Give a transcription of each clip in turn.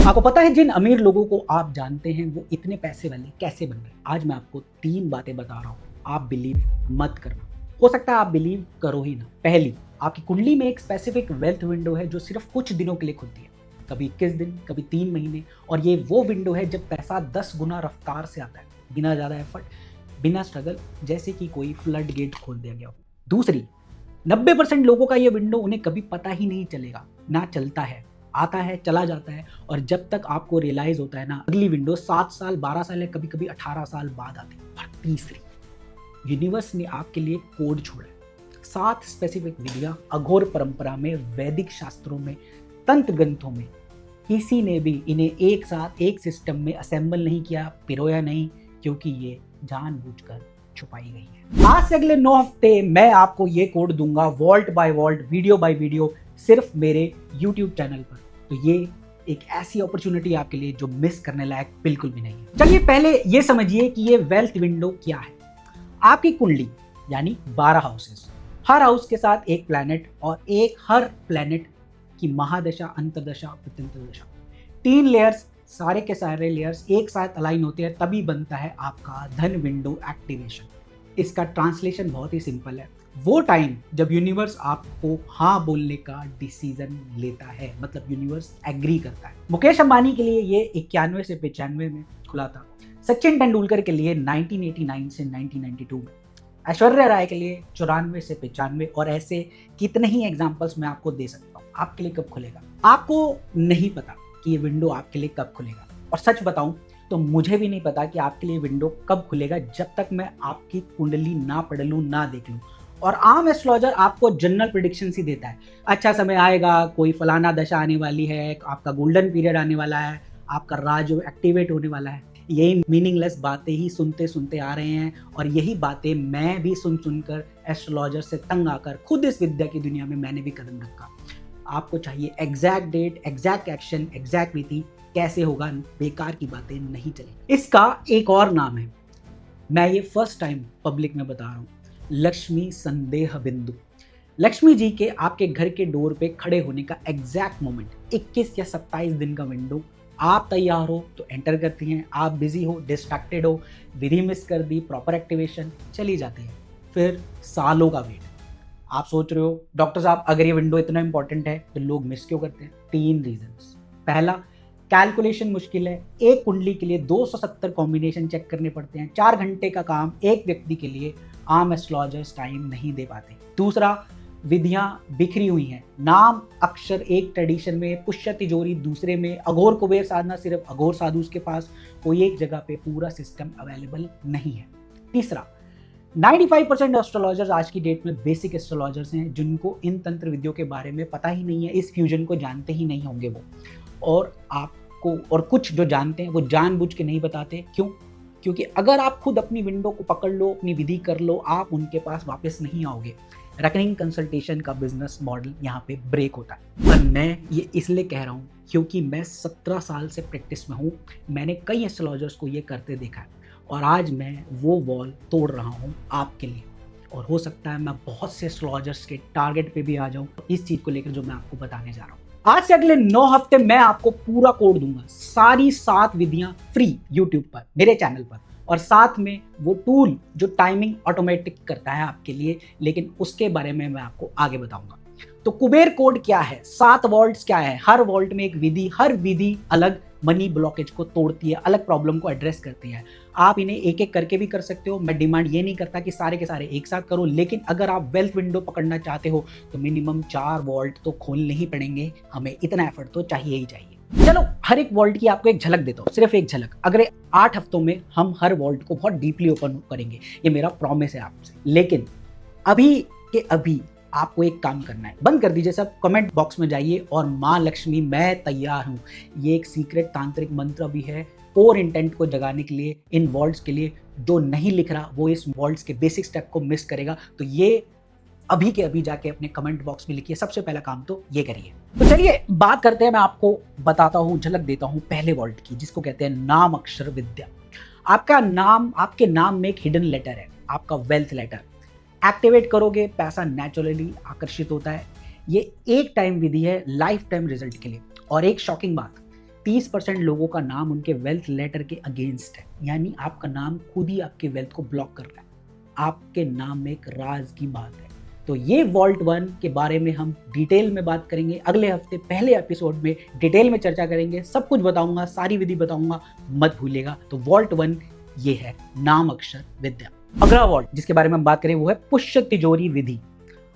आपको पता है जिन अमीर लोगों को आप जानते हैं वो इतने पैसे वाले कैसे बन रहे हैं? आज मैं आपको 3 बातें बता रहा हूँ। आप बिलीव मत करना। हो सकता है आप बिलीव करो ही ना। पहली, आपकी कुंडली में एक स्पेसिफिक वेल्थ विंडो है जो सिर्फ कुछ दिनों के लिए खुलती है। कभी 21 दिन, कभी 3 महीने, और ये वो विंडो है जब पैसा 10 गुना रफ्तार से आता है, बिना ज़्यादा एफर्ट, बिना स्ट्रगल, जैसे कि कोई फ्लड गेट खोल दिया गया हो। दूसरी, 90% लोगों का ये विंडो उन्हें कभी पता ही नहीं चलेगा, ना चलता है, आता है, चला जाता है, और जब तक आपको रियलाइज होता है ना, अगली विंडो 7 साल, 12 साल या कभी कभी 18 साल बाद आती है। और तीसरी, यूनिवर्स ने आपके लिए कोड छोड़ा है। 7 स्पेसिफिक विधियां अघोर परंपरा में, वैदिक शास्त्रों में, तंत्र ग्रंथों में, किसी ने भी इन्हें एक साथ एक सिस्टम में असेंबल नहीं किया, पिरोया नहीं, क्योंकि ये जानबूझकर छुपाई गई है। आज से अगले 9 हफ्ते मैं आपको ये कोड दूंगा, vault by vault, video by video, सिर्फ मेरे YouTube चैनल पर। तो ये एक ऐसी अपॉर्चुनिटी आपके लिए जो मिस करने लायक बिल्कुल भी नहीं है। चलिए पहले ये समझिए कि ये वेल्थ विंडो क्या है। आपकी कुंडली यानी 12 हाउसेस, हर हाउस के साथ एक प्लैनेट, और हर प्लैनेट की महादशा, अंतरदशा, प्रत्यंतर दशा, 3 लेयर्स, सारे के सारे लेयर्स एक साथ अलाइन होते हैं, तभी बनता है आपका धन विंडो एक्टिवेशन। इसका ट्रांसलेशन बहुत ही सिंपल है। वो टाइम जब यूनिवर्स आपको हाँ बोलने का डिसीजन लेता है, मतलब यूनिवर्स एग्री करता है। मुकेश अंबानी के लिए ये 91 से 95 में खुला था। सचिन तेंदुलकर के लिए 1989 से 1992 में। ऐश्वर्या राय के लिए 94 से 95, और ऐसे कितने ही एग्जाम्पल्स मैं आपको दे सकता हूँ। आपके लिए कब खुलेगा आपको नहीं पता कि ये विंडो आपके लिए कब खुलेगा, और सच बताऊं तो मुझे भी नहीं पता कि आपके लिए विंडो कब खुलेगा, जब तक मैं आपकी कुंडली ना पढ़ लूं, ना देख लूं। और आम एस्ट्रोलॉजर आपको जनरल प्रेडिक्शन ही देता है, अच्छा समय आएगा, कोई फलाना दशा आने वाली है, आपका गोल्डन पीरियड आने वाला है, आपका राज एक्टिवेट होने वाला है। यही मीनिंगलेस बातें ही सुनते सुनते आ रहे हैं, और यही बातें मैं भी सुन सुनकर एस्ट्रोलॉजर से तंग आकर खुद इस विद्या की दुनिया में मैंने भी कदम रखा। आपको चाहिए exact date, exact action, exact विधि। कैसे होगा, बेकार की बातें नहीं चलेगी। इसका एक और नाम है, मैं ये फर्स्ट टाइम पब्लिक में बता रहा हूँ, लक्ष्मी संदेह बिंदु। लक्ष्मी जी के आपके घर के डोर पे खड़े होने का एग्जैक्ट मोमेंट, 21 या 27 दिन का विंडो। आप तैयार हो तो एंटर करती हैं, आप बिजी हो, डिस्ट्रैक्टेड हो, विधि मिस कर दी, प्रॉपर एक्टिवेशन, चली जाती है। फिर सालों का वेट। आप सोच रहे हो डॉक्टर साहब अगर ये विंडो इतना इंपॉर्टेंट है तो लोग मिस क्यों करते हैं? 3 रीजंस। पहला, कैलकुलेशन मुश्किल है। एक कुंडली के लिए 270 कॉम्बिनेशन चेक करने पड़ते हैं। 4 घंटे का काम एक व्यक्ति के लिए आम एस्ट्रोलॉजर्स टाइम नहीं दे पाते। दूसरा, विधियां बिखरी हुई हैं, नाम अक्षर एक ट्रेडिशन में, पुष्य तिजोरी दूसरे में, अघोर कुबेर साधना सिर्फ अघोर साधु के पास, कोई एक जगह पे पूरा सिस्टम अवेलेबल नहीं है। तीसरा, 95% एस्ट्रोलॉजर्स आज की डेट में बेसिक एस्ट्रोलॉजर्स हैं, जिनको इन तंत्र विधियों के बारे में पता ही नहीं है, इस फ्यूजन को जानते ही नहीं होंगे वो। और आपको, और कुछ जो जानते हैं वो जानबूझ के नहीं बताते। क्यों? क्योंकि अगर आप खुद अपनी विंडो को पकड़ लो, अपनी विधि कर लो, आप उनके पास वापस नहीं आओगे। रेकनिंग कंसल्टेशन का बिजनेस मॉडल यहाँ पे ब्रेक होता है। और मैं ये इसलिए कह रहा हूँ क्योंकि मैं 17 साल से प्रैक्टिस में हूँ। मैंने कई एस्ट्रोलॉजर्स को ये करते देखा है, और आज मैं वो वॉल तोड़ रहा हूँ आपके लिए। और हो सकता है मैं बहुत से एस्ट्रोलॉजर्स के टारगेट पे भी आ जाऊँ इस चीज़ को लेकर जो मैं आपको बताने जा रहा हूँ। आज से अगले 9 हफ्ते मैं आपको पूरा कोड दूंगा, सारी 7 विधियां फ्री YouTube पर, मेरे चैनल पर, और साथ में वो टूल जो टाइमिंग ऑटोमेटिक करता है आपके लिए, लेकिन उसके बारे में मैं आपको आगे बताऊंगा। तो कुबेर कोड क्या है, 7 वॉल्ट्स क्या है, हर वॉल्ट में एक विधि, हर विधि अलग मनी ब्लॉकेज को तोड़ती है, अलग प्रॉब्लम को एड्रेस करती है। आप इन्हें एक एक करके भी कर सकते हो। मैं डिमांड ये नहीं करता कि सारे के सारे एक साथ करो, लेकिन अगर आप वेल्थ विंडो पकड़ना चाहते हो तो मिनिमम 4 वॉल्ट तो खोलने ही पड़ेंगे, हमें इतना एफर्ट तो चाहिए ही चाहिए। चलो हर एक वॉल्ट की आपको एक झलक देता हूँ, सिर्फ एक झलक। अगले 8 हफ्तों में हम हर वॉल्ट को बहुत डीपली ओपन करेंगे, ये मेरा प्रॉमिस है आपसे। लेकिन अभी के अभी आपको एक काम करना है, बंद कर दीजिए सब, कमेंट बॉक्स में जाइए और माँ लक्ष्मी मैं तैयार हूँ, ये एक सीक्रेट तांत्रिक मंत्र भी है कोर इंटेंट को जगाने के लिए, इन वॉल्ट्स के लिए। जो नहीं लिख रहा वो इस वॉल्ट्स के बेसिक स्टेप को मिस करेगा। तो ये अभी के अभी जाके अपने कमेंट बॉक्स में लिखिए, सबसे पहला काम तो ये करिए। तो चलिए बात करते हैं, मैं आपको बताता हूँ, झलक देता हूँ पहले वॉल्ट की, जिसको कहते हैं नाम अक्षर विद्या। आपका नाम, आपके नाम में एक हिडन लेटर है, आपका वेल्थ लेटर। एक्टिवेट करोगे पैसा नेचुरली आकर्षित होता है। ये एक टाइम विधि है लाइफ टाइम रिजल्ट के लिए। और एक शॉकिंग बात, 30% लोगों का नाम उनके वेल्थ लेटर के अगेंस्ट है, यानी आपका नाम खुद ही आपके वेल्थ को ब्लॉक कर रहा है। आपके नाम में एक राज की बात है। तो ये वॉल्ट 1 के बारे में हम डिटेल में बात करेंगे अगले हफ्ते पहले एपिसोड में, डिटेल में चर्चा करेंगे, सब कुछ बताऊंगा, सारी विधि बताऊंगा, मत भूलिएगा। तो वॉल्ट 1 ये है, नाम अक्षर विद्या। अगला वॉल्ट जिसके बारे में हम बात करें वो है पुष्य तिजोरी विधि।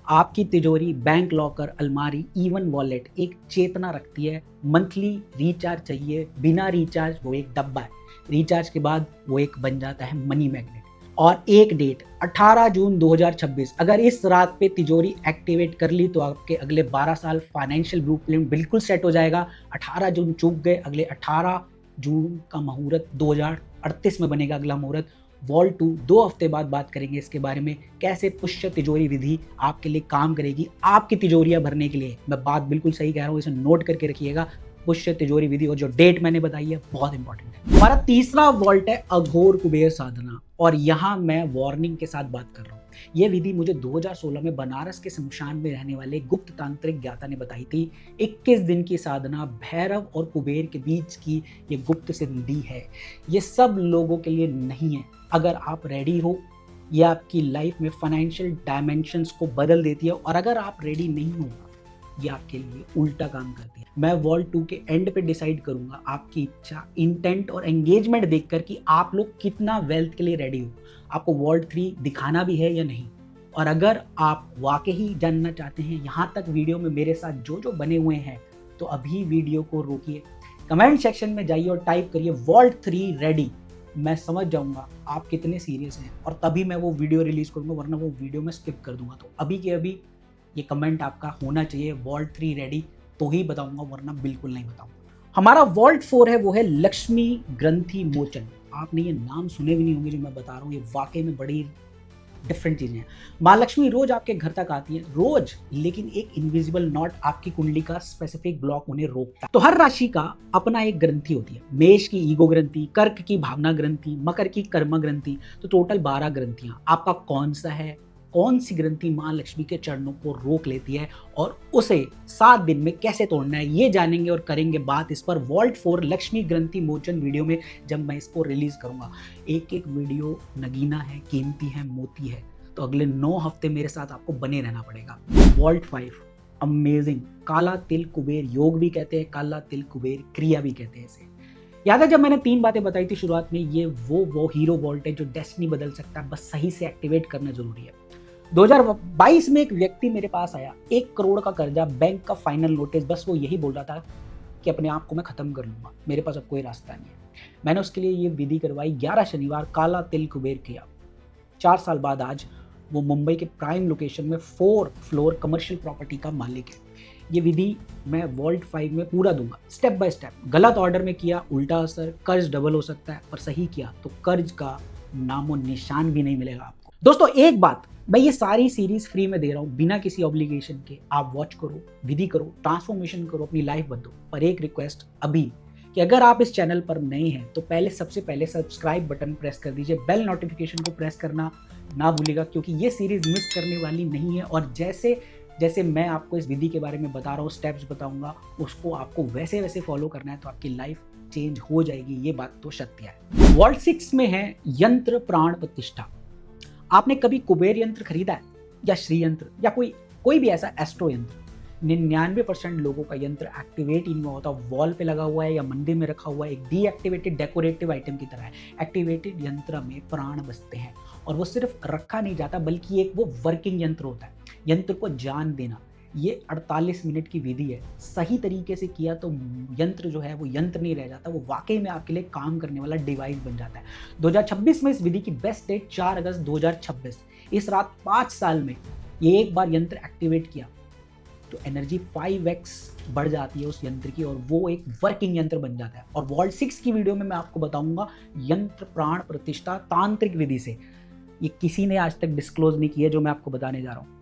आपकी तिजोरी, बैंक लॉकर, अलमारी, इवन वॉलेट एक चेतना रखती है। मंथली रिचार्ज चाहिए, बिना रिचार्ज वो एक डब्बा है, रिचार्ज के बाद वो एक बन जाता है मनी मैग्नेट। और एक डेट 18 जून 2026, अगर इस रात पे तिजोरी एक्टिवेट कर ली तो आपके अगले 12 साल फाइनेंशियल ब्लूप्रिंट बिल्कुल सेट हो जाएगा। 18 जून चूक गए, अगले 18 जून का मुहूर्त 2038 में बनेगा अगला मुहूर्त। वॉल्ट 2 2 हफ्ते बाद बात करेंगे इसके बारे में, कैसे पुष्य तिजोरी विधि आपके लिए काम करेगी आपकी तिजोरियां भरने के लिए। मैं बात बिल्कुल सही कह रहा हूँ, इसे नोट करके रखिएगा। पुष्य तिजोरी विधि और जो डेट मैंने बताई है बहुत इंपॉर्टेंट है। हमारा तीसरा वॉल्ट है अघोर कुबेर साधना, और यहाँ मैं वार्निंग के साथ बात कर रहा हूँ। यह विधि मुझे 2016 में बनारस के शमशान में रहने वाले गुप्त तांत्रिक ज्ञाता ने बताई थी। 21 दिन की साधना, भैरव और कुबेर के बीच की ये गुप्त सिद्धि है। ये सब लोगों के लिए नहीं है। अगर आप रेडी हो, ये आपकी लाइफ में फाइनेंशियल डायमेंशंस को बदल देती है, और अगर आप रेडी नहीं हो, ये आपके लिए उल्टा काम करती है। मैं वॉल्ट 2 के एंड पे डिसाइड करूंगा आपकी इच्छा, इंटेंट और एंगेजमेंट देखकर कि आप लोग कितना वेल्थ के लिए रेडी हो। आपको वॉल्ट 3 दिखाना भी है या नहीं। और अगर आप वाकई जानना चाहते हैं यहाँ तक वीडियो में मेरे साथ जो जो बने हुए हैं, तो अभी वीडियो को रोकिए, कमेंट सेक्शन में जाइए और टाइप करिए वॉल्ट 3 रेडी। मैं समझ जाऊंगा आप कितने सीरियस हैं, और तभी मैं वो वीडियो रिलीज करूंगा, वरना वो वीडियो मैं स्किप कर दूंगा। तो अभी के अभी ये कमेंट आपका होना चाहिए वॉल्ट 3 रेडी, तो ही बताऊंगा, वरना बिल्कुल नहीं बताऊंगा। हमारा वॉल्ट 4 है, वो है लक्ष्मी ग्रंथि मोचन। आपने ये नाम सुने भी नहीं होंगे जो मैं बता रहा हूँ, ये वाकई में बड़ी डिफरेंट चीजें हैं। माँ लक्ष्मी रोज आपके घर तक आती है, रोज, लेकिन एक इनविजिबल नॉट आपकी कुंडली का स्पेसिफिक ब्लॉक उन्हें रोकता है। तो हर राशि का अपना एक ग्रंथि होती है। मेष की ईगो ग्रंथि, कर्क की भावना ग्रंथि, मकर की कर्म ग्रंथि। तो टोटल 12 ग्रंथियां। आपका कौन सा है, कौन सी ग्रंथि माँ लक्ष्मी के चरणों को रोक लेती है, और उसे 7 दिन में कैसे तोड़ना है, ये जानेंगे और करेंगे बात इस पर वॉल्ट 4 लक्ष्मी ग्रंथि मोचन वीडियो में, जब मैं इसको रिलीज करूंगा। एक एक वीडियो नगीना है, कीमती है, मोती है, तो अगले 9 हफ्ते मेरे साथ आपको बने रहना पड़ेगा। वॉल्ट 5 अमेजिंग, काला तिल कुबेर योग भी कहते हैं, काला तिल कुबेर क्रिया भी कहते हैं इसे। याद है जब मैंने 3 बातें बताई थी शुरुआत में, ये वो हीरो वॉल्ट है जो डेस्टिनी बदल सकता है, बस सही से एक्टिवेट करना जरूरी है। 2022 में एक व्यक्ति मेरे पास आया, 1 करोड़ का कर्जा, बैंक का फाइनल नोटिस, बस वो यही बोल रहा था कि अपने आप को मैं खत्म कर लूंगा, मेरे पास अब कोई रास्ता नहीं है। मैंने उसके लिए ये विधि करवाई, 11 शनिवार काला तिल कुबेर किया। 4 साल बाद आज वो मुंबई के प्राइम लोकेशन में 4 फ्लोर कमर्शियल प्रॉपर्टी का मालिक है। ये विधि मैं वॉल्ट 5 में पूरा दूंगा, स्टेप बाय स्टेप। गलत ऑर्डर में किया उल्टा असर, कर्ज डबल हो सकता है, और सही किया तो कर्ज का नामो निशान भी नहीं मिलेगा आपको। दोस्तों एक बात, मैं ये सारी सीरीज फ्री में दे रहा हूँ, बिना किसी ऑब्लिगेशन के। आप वॉच करो, विधि करो, ट्रांसफॉर्मेशन करो, अपनी लाइफ बदलो। पर एक रिक्वेस्ट अभी, कि अगर आप इस चैनल पर नए हैं तो सबसे पहले सब्सक्राइब बटन प्रेस कर दीजिए, बेल नोटिफिकेशन को प्रेस करना ना भूलिएगा, क्योंकि ये सीरीज मिस करने वाली नहीं है। और जैसे जैसे मैं आपको इस विधि के बारे में बता रहा हूँ, स्टेप्स बताऊंगा, उसको आपको वैसे वैसे फॉलो करना है, तो आपकी लाइफ चेंज हो जाएगी, ये बात तो सत्य है। वॉल्ट 6 में है यंत्र प्राण प्रतिष्ठा। आपने कभी कुबेर यंत्र खरीदा है, या श्री यंत्र, या कोई भी ऐसा एस्ट्रो यंत्र? 99% लोगों का यंत्र एक्टिवेट ही नहीं हुआ होता, वॉल पे लगा हुआ है या मंदिर में रखा हुआ है, एक डीएक्टिवेटेड डेकोरेटिव आइटम की तरह है। एक्टिवेटेड यंत्र में प्राण बसते हैं, और वो सिर्फ रखा नहीं जाता, बल्कि एक वो वर्किंग यंत्र होता है। यंत्र को जान देना, ये 48 मिनट की विधि है। सही तरीके से किया तो यंत्र जो है वो यंत्र नहीं रह जाता, वो वाकई में आपके लिए काम करने वाला डिवाइस बन जाता है। 2026 में इस विधि की बेस्ट डेट 4 अगस्त 2026। इस रात 5 साल में ये एक बार यंत्र एक्टिवेट किया तो एनर्जी 5x बढ़ जाती है उस यंत्र की, और वो एक वर्किंग यंत्र बन जाता है। और वॉल्ट 6 की वीडियो में मैं आपको बताऊंगा यंत्र प्राण प्रतिष्ठा तांत्रिक विधि से। ये किसी ने आज तक डिस्क्लोज नहीं किया जो मैं आपको बताने जा रहा हूँ।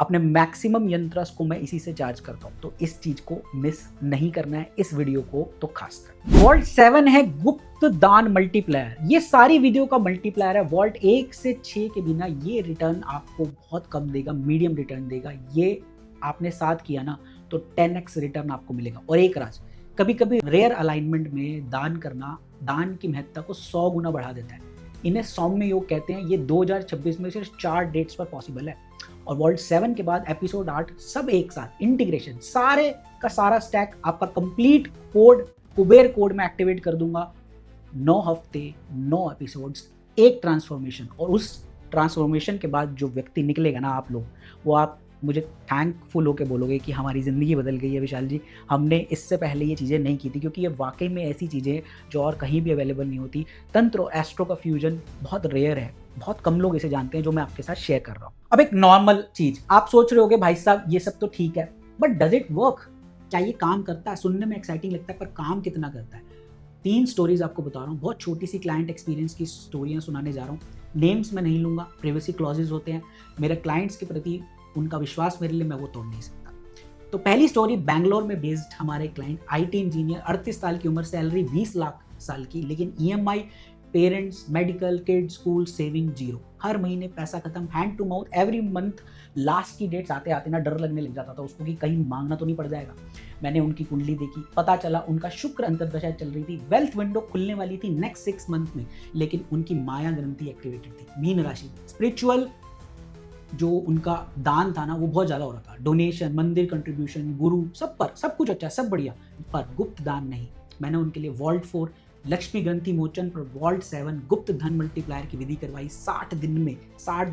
अपने मैक्सिमम यंत्रस को मैं इसी से चार्ज करता हूँ, तो इस चीज को मिस नहीं करना है, इस वीडियो को तो खासकर। वॉल्ट 7 है गुप्त दान मल्टीप्लायर। ये सारी वीडियो का मल्टीप्लायर है। वॉल्ट 1 से 6 के बिना ये रिटर्न आपको बहुत कम देगा, मीडियम रिटर्न देगा। ये आपने 7 किया ना तो 10x रिटर्न आपको मिलेगा। और एक राज, कभी कभी रेयर अलाइनमेंट में दान करना दान की महत्ता को 100 गुना बढ़ा देता है। इन्हें सौम्य योग कहते हैं। ये 2026 में सिर्फ 4 डेट्स पर पॉसिबल है और वॉल्ट 7 के बाद एपिसोड 8 सब एक साथ इंटीग्रेशन सारे का सारा स्टैक आपका कंप्लीट कोड कुबेर कोड में एक्टिवेट कर दूंगा। 9 हफ्ते 9 एपिसोड्स, एक ट्रांसफॉर्मेशन, और उस ट्रांसफॉर्मेशन के बाद जो व्यक्ति निकलेगा ना आप लोग, वो आप मुझे थैंकफुल होकर बोलोगे कि हमारी ज़िंदगी बदल गई है विशाल जी, हमने इससे पहले ये चीज़ें नहीं की थी, क्योंकि ये वाकई में ऐसी चीज़ें जो और कहीं भी अवेलेबल नहीं होती। तंत्र और एस्ट्रो का फ्यूजन बहुत रेयर है, बहुत कम लोग इसे जानते हैं, जो मैं आपके साथ शेयर कर रहा हूँ। अब एक नॉर्मल चीज़, आप सोच रहे होगे भाई साहब ये सब तो ठीक है, बट डज इट वर्क? क्या ये काम करता है? सुनने में एक्साइटिंग लगता है, पर काम कितना करता है? 3 स्टोरीज आपको बता रहा हूँ, बहुत छोटी सी क्लाइंट एक्सपीरियंस की स्टोरियाँ सुनाने जा रहा हूँ। नेम्स मैं नहीं लूँगा, प्राइवेसी क्लॉजेज होते हैं, मेरे क्लाइंट्स के प्रति उनका विश्वास मेरे लिए, मैं वो तोड़ नहीं सकता। तो पहली स्टोरी, बैंगलोर में बेस्ड हमारे क्लाइंट, आईटी इंजीनियर, 38 साल की उम्र, सैलरी 20 लाख साल की, लेकिन EMI, parents, medical, kids, school, saving zero, हर महीने पैसा खत्म, hand to mouth, every month last की डेट्स आते आते ना डर लगने लग जाता था उसको कि कहीं मांगना तो नहीं पड़ जाएगा। मैंने उनकी कुंडली देखी, पता चला उनका शुक्र अंतर्दशा चल रही थी, वेल्थ विंडो खुलने वाली थी नेक्स्ट 6 मंथ में, लेकिन उनकी माया ग्रंथि एक्टिवेटेड थी, मीन राशि। स्पिरिचुअल जो उनका दान था ना वो बहुत ज़्यादा हो रहा था, डोनेशन, मंदिर कंट्रीब्यूशन, गुरु, सब पर सब कुछ अच्छा, सब बढ़िया, पर गुप्त दान नहीं। मैंने उनके लिए वॉल्ट 4 लक्ष्मी ग्रंथि मोचन पर वॉल्ट 7 गुप्त धन मल्टीप्लायर की विधि करवाई। 60 दिन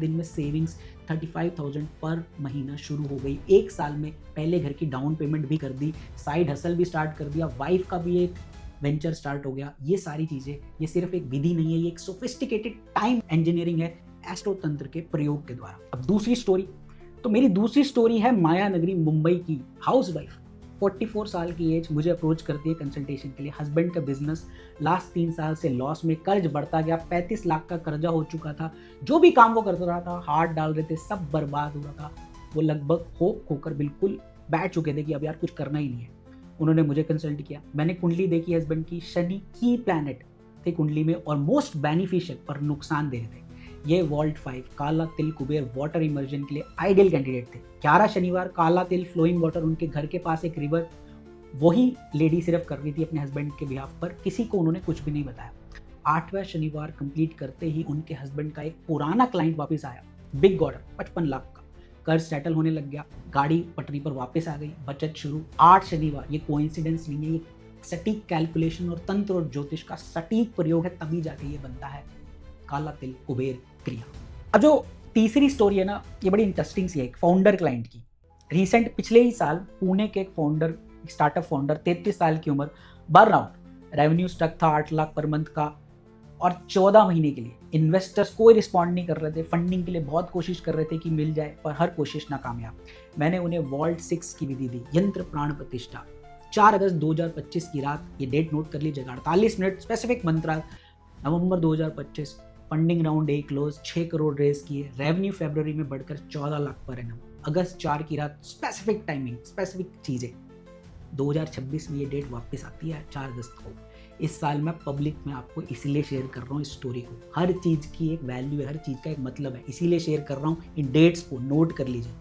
में सेविंग्स 35,000 पर महीना शुरू हो गई। 1 साल में पहले घर की डाउन पेमेंट भी कर दी, साइड हसल भी स्टार्ट कर दिया, वाइफ का भी एक वेंचर स्टार्ट हो गया। ये सारी चीज़ें, ये सिर्फ एक विधि नहीं है, ये एक सोफिस्टिकेटेड टाइम इंजीनियरिंग है एस्ट्रो तंत्र के प्रयोग के द्वारा। अब दूसरी स्टोरी, तो मेरी दूसरी स्टोरी है माया नगरी मुंबई की हाउसवाइफ, 44 साल की एज, मुझे अप्रोच करती है कंसल्टेशन के लिए। हस्बैंड का बिजनेस लास्ट 3 साल से लॉस में, कर्ज बढ़ता गया, 35 लाख का कर्जा हो चुका था, जो भी काम वो करता रहा था, हाथ डाल रहे थे, सब बर्बाद हो रहा था। वो लगभग होप खोकर बिल्कुल बैठ चुके थे कि अब यार कुछ करना ही नहीं है। उन्होंने मुझे कंसल्ट किया, मैंने कुंडली देखी हस्बैंड की, शनि की प्लैनेट थे कुंडली में और मोस्ट बेनिफिशियल पर नुकसान दे रहे थे। ये वॉल्ट 5 काला तिल कुबेर वाटर इमर्जन के लिए आइडियल कैंडिडेट थे। 11 शनिवार काला तिल फ्लोइंग वाटर, उनके घर के पास एक रिवर, वही लेडी सिर्फ कर रही थी अपने हस्बैंड के बिहाफ पर, किसी को उन्होंने कुछ भी नहीं बताया। 8वां शनिवार कंप्लीट करते ही उनके हस्बैंड का एक पुराना क्लाइंट वापस आया, बिग ऑर्डर 55 लाख का, कर्ज सेटल होने लग गया, गाड़ी पटरी पर वापस आ गई, बचत शुरू। 8 शनिवार, ये कोइंसिडेंस नहीं है, ये सटीक कैलकुलेशन और तंत्र और ज्योतिष का सटीक प्रयोग है, तभी जाके ये बनता है काला तिल कुबेर क्रिया। अब जो तीसरी स्टोरी है ना, ये बड़ी इंटरेस्टिंग सी है, एक फाउंडर क्लाइंट की। रिसेंट पिछले ही साल पुणे के एक फाउंडर, स्टार्टअप फाउंडर, 33 साल की उम्र, बर्नआउट, रेवेन्यू स्टक था 8 लाख पर मंथ का, और 14 महीने के लिए इन्वेस्टर्स कोई रिस्पॉन्ड नहीं कर रहे थे, फंडिंग के लिए बहुत कोशिश कर रहे थे कि मिल जाए, पर हर कोशिश नाकामयाब। मैंने उन्हें वॉल्ट 6 की विधि दी, यंत्र प्राण प्रतिष्ठा, 4 अगस्त 2025 की रात, ये डेट नोट कर लीजिएगा, 48 मिनट स्पेसिफिक मंत्रा, नवंबर 2025, फंडिंग राउंड ए क्लोज, 6 करोड़ रेज किए, रेवेन्यू फरवरी में बढ़कर 14 लाख पर एनम, अगस्त 4 की रात, स्पेसिफिक टाइमिंग, स्पेसिफिक चीज़ें। 2026 में ये डेट वापस आती है 4 अगस्त को। इस साल मैं पब्लिक में आपको इसीलिए शेयर कर रहा हूँ इस स्टोरी को, हर चीज़ की एक वैल्यू है, हर चीज़ का एक मतलब है, इसीलिए शेयर कर रहा हूँ। इन डेट्स को नोट कर लीजिए।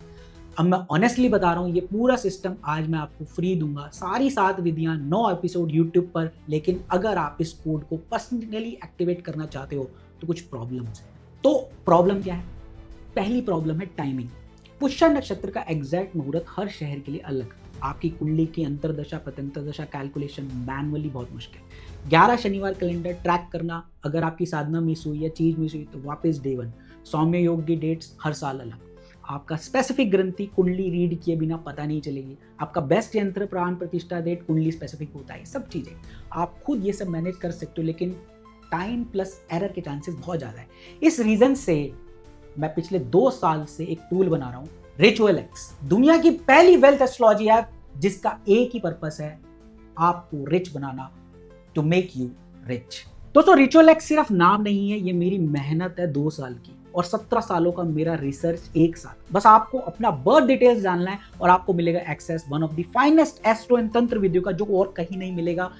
अब मैं ऑनेस्टली बता रहा हूँ, ये पूरा सिस्टम आज मैं आपको फ्री दूंगा, सारी 7 विधियाँ, 9 एपिसोड यूट्यूब पर, लेकिन अगर आप इस कोड को पर्सनली एक्टिवेट करना चाहते हो तो कुछ प्रॉब्लम्स है। तो प्रॉब्लम क्या है? पहली प्रॉब्लम है टाइमिंग। पुष्य नक्षत्र का एग्जैक्ट मुहूर्त हर शहर के लिए अलग, आपकी कुंडली की अंतरदशा प्रत्यंतरदशा कैलकुलेशन मैनुअली बहुत मुश्किल। 11 शनिवार कैलेंडर ट्रैक करना, अगर आपकी साधना मिस हुई या चीज मिस हुई तो वापस डे 1। सौम्य योग की डेट्स हर साल अलग, आपका स्पेसिफिक ग्रंथि कुंडली रीड किए बिना पता नहीं चलेगी, आपका बेस्ट यंत्र प्राण प्रतिष्ठा डेट कुंडली स्पेसिफिक होता है, सब चीज़ें आप खुद ये सब मैनेज कर सकते हो, लेकिन टाइम प्लस एरर के चांसेस बहुत ज़्यादा है। इस रीज़न से मैं पिछले 2 साल से एक टूल बना रहा हूँ, रिचुअल एक्स, दुनिया की पहली वेल्थ एस्ट्रोलॉजी ऐप, जिसका एक ही पर्पस है, आपको रिच बनाना, टू मेक यू रिच। दोस्तों रिचुअल एक्स सिर्फ नाम नहीं है, ये मेरी मेहनत है 2 साल की और 17 सालों का मेरा रिसर्च एक साथ। बस आपको अपना बर्थ डिटेल्स जानना है और आपको मिलेगा access one of the finest astro and तंत्र वीडियो का, जो और कहीं नहीं मिलेगा।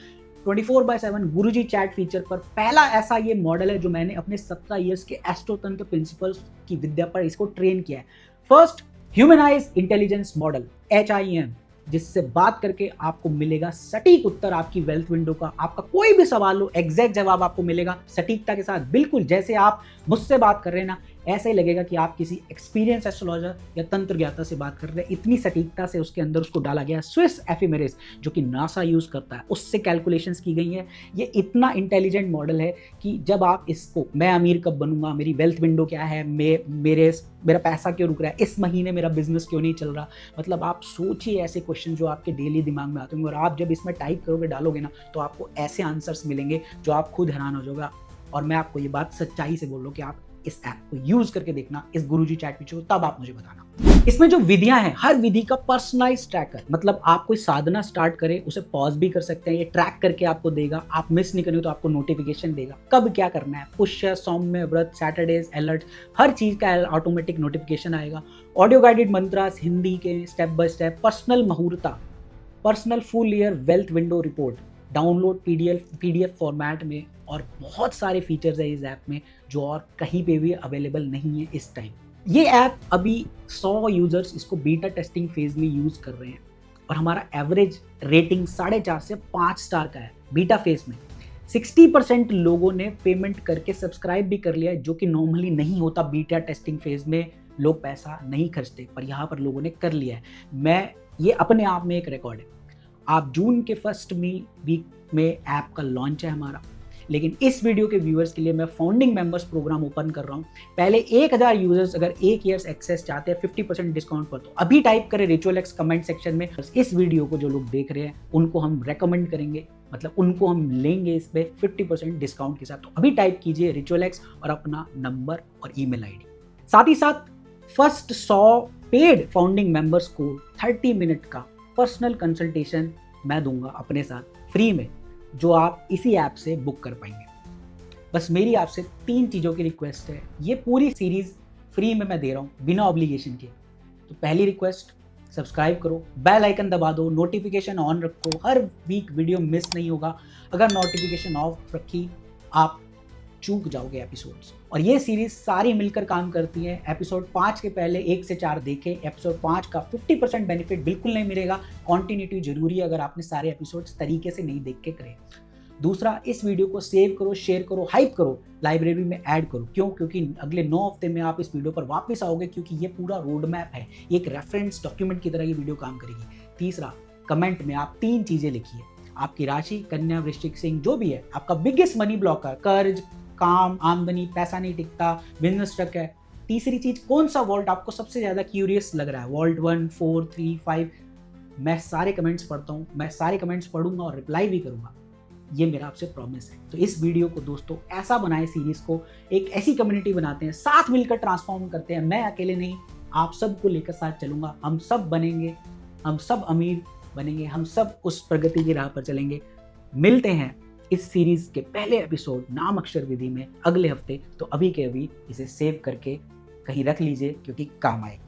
24/7 गुरुजी चैट फीचर पर पहला ऐसा ये मॉडल है जो मैंने अपने 17 इयर्स के एस्ट्रो तंत्र प्रिंसिपल्स की विद्या पर इसको ट्रेन किया है। First humanise intelligence model HIM, जिससे बात करके आपको मिलेगा सटीक उत्तर आपकी वेल्थ विंडो का। आपका कोई भी सवाल हो, एग्जैक्ट जवाब आपको मिलेगा सटीकता के साथ। बिल्कुल जैसे आप मुझसे बात कर रहे हैं ना, ऐसा ही लगेगा कि आप किसी एक्सपीरियंस एस्ट्रोलॉजर या तंत्र ज्ञाता से बात कर रहे हैं। इतनी सटीकता से उसके अंदर उसको डाला गया है। स्विस एफिमेरिस जो कि नासा यूज़ करता है, उससे कैलकुलेशंस की गई हैं। ये इतना इंटेलिजेंट मॉडल है कि जब आप इसको, मैं अमीर कब बनूंगा, मेरी वेल्थ विंडो क्या है, मेरा पैसा क्यों रुक रहा है, इस महीने मेरा बिजनेस क्यों नहीं चल रहा, मतलब आप सोचिए ऐसे क्वेश्चन जो आपके डेली दिमाग में आते होंगे, और आप जब इसमें टाइप करोगे, डालोगे ना, तो आपको ऐसे आंसर्स मिलेंगे जो आप खुद हैरान हो जाओगे। और मैं आपको ये बात सच्चाई से बोल रहा हूँ कि आप इस ऐप को यूज करके देखना, इस गुरुजी चैट पीछे, तब आप मुझे बताना। इसमें जो विधियां हैं, हर विधि का पर्सनलाइज ट्रैकर, मतलब आप कोई साधना स्टार्ट करें, उसे पॉज भी कर सकते हैं, ये ट्रैक करके आपको देगा। आप मिस नहीं करेंगे तो आपको नोटिफिकेशन देगा कब क्या करना है, पुष्य, सौम्य, व्रत, सैटरडेज, अलर्ट, हर चीज का ऑटोमेटिक नोटिफिकेशन आएगा। ऑडियो गाइडेड मंत्रास हिंदी के step by step, personal muhurta, personal full year wealth window report, download PDF format में, और बहुत सारे फीचर्स है इस ऐप में जो और कहीं पे भी अवेलेबल नहीं है इस टाइम। ये ऐप अभी 100 यूजर्स इसको बीटा टेस्टिंग फेज में यूज कर रहे हैं, और हमारा एवरेज रेटिंग 4.5 से 5 स्टार का है बीटा फेज में। 60% लोगों ने पेमेंट करके सब्सक्राइब भी कर लिया है, जो कि नॉर्मली नहीं होता। बीटा टेस्टिंग फेज में लोग पैसा नहीं खर्चते, पर यहाँ पर लोगों ने कर लिया है। ये अपने आप में एक रिकॉर्ड है। आप जून के फर्स्ट वीक में ऐप का लॉन्च है हमारा, लेकिन इस वीडियो के व्यूअर्स के लिए मैं फाउंडिंग मेंबर्स प्रोग्राम ओपन कर रहा हूं। पहले 1000 यूजर्स अगर 1 ईयर्स एक्सेस चाहते हैं 50% डिस्काउंट पर, तो अभी टाइप करें रिचुअल एक्स कमेंट सेक्शन में। इस वीडियो को जो लोग देख रहे हैं उनको हम रेकमेंड करेंगे, मतलब उनको हम लेंगे इस पे 50% डिस्काउंट के साथ। तो अभी टाइप कीजिए रिचुअल एक्स और अपना नंबर और ईमेल आईडी। साथ ही साथ फर्स्ट 100 पेड फाउंडिंग मेंबर्स को 30 मिनट का पर्सनल कंसल्टेशन मैं दूंगा अपने साथ फ्री में, जो आप इसी ऐप से बुक कर पाएंगे। बस मेरी आपसे 3 चीज़ों की रिक्वेस्ट है। ये पूरी सीरीज फ्री में मैं दे रहा हूँ बिना ऑब्लिगेशन के। तो पहली रिक्वेस्ट, सब्सक्राइब करो, बेल आइकन दबा दो, नोटिफिकेशन ऑन रखो, हर वीक वीडियो मिस नहीं होगा। अगर नोटिफिकेशन ऑफ रखी, आप चूक जाओगे एपिसोड्स। और ये सीरीज सारी मिलकर काम करती है। एपिसोड 5 के पहले 1 से 4 देखें। एपिसोड 5 का 50% बेनिफिट बिल्कुल नहीं मिलेगा। कॉन्टिन्यूटी जरूरी है अगर आपने सारे एपिसोड्स तरीके से नहीं देख के करे। दूसरा, इस वीडियो को सेव करो, शेयर करो, हाइप करो, लाइब्रेरी में ऐड करो। क्यों? क्योंकि अगले 9 हफ्ते में आप इस वीडियो पर वापस आओगे, क्योंकि ये पूरा रोड मैप है, एक रेफरेंस डॉक्यूमेंट की तरह ये वीडियो काम करेगी। तीसरा, कमेंट में आप 3 चीजें लिखिए। आपकी राशि, कन्या, वृश्चिक, सिंह, जो भी है, आपका बिगेस्ट मनी ब्लॉकर, कर्ज, काम, आमदनी, पैसा नहीं टिकता, बिजनेस स्ट्रक है। तीसरी चीज, कौन सा वॉल्ट आपको सबसे ज्यादा क्यूरियस लग रहा है, वॉल्ट 1, 4, 3, 5। मैं सारे कमेंट्स पढ़ता हूँ, मैं सारे कमेंट्स पढ़ूंगा और रिप्लाई भी करूंगा। ये मेरा आपसे प्रॉमिस है। तो इस वीडियो को दोस्तों ऐसा बनाए, सीरीज को एक ऐसी कम्युनिटी बनाते हैं, साथ मिलकर ट्रांसफॉर्म करते हैं। मैं अकेले नहीं, आप सबको लेकर साथ चलूंगा। हम सब बनेंगे, हम सब अमीर बनेंगे, हम सब उस प्रगति की राह पर चलेंगे। मिलते हैं इस सीरीज के पहले एपिसोड नाम अक्षर विधि में अगले हफ्ते। तो अभी के अभी इसे सेव करके कहीं रख लीजिए, क्योंकि काम आएगा।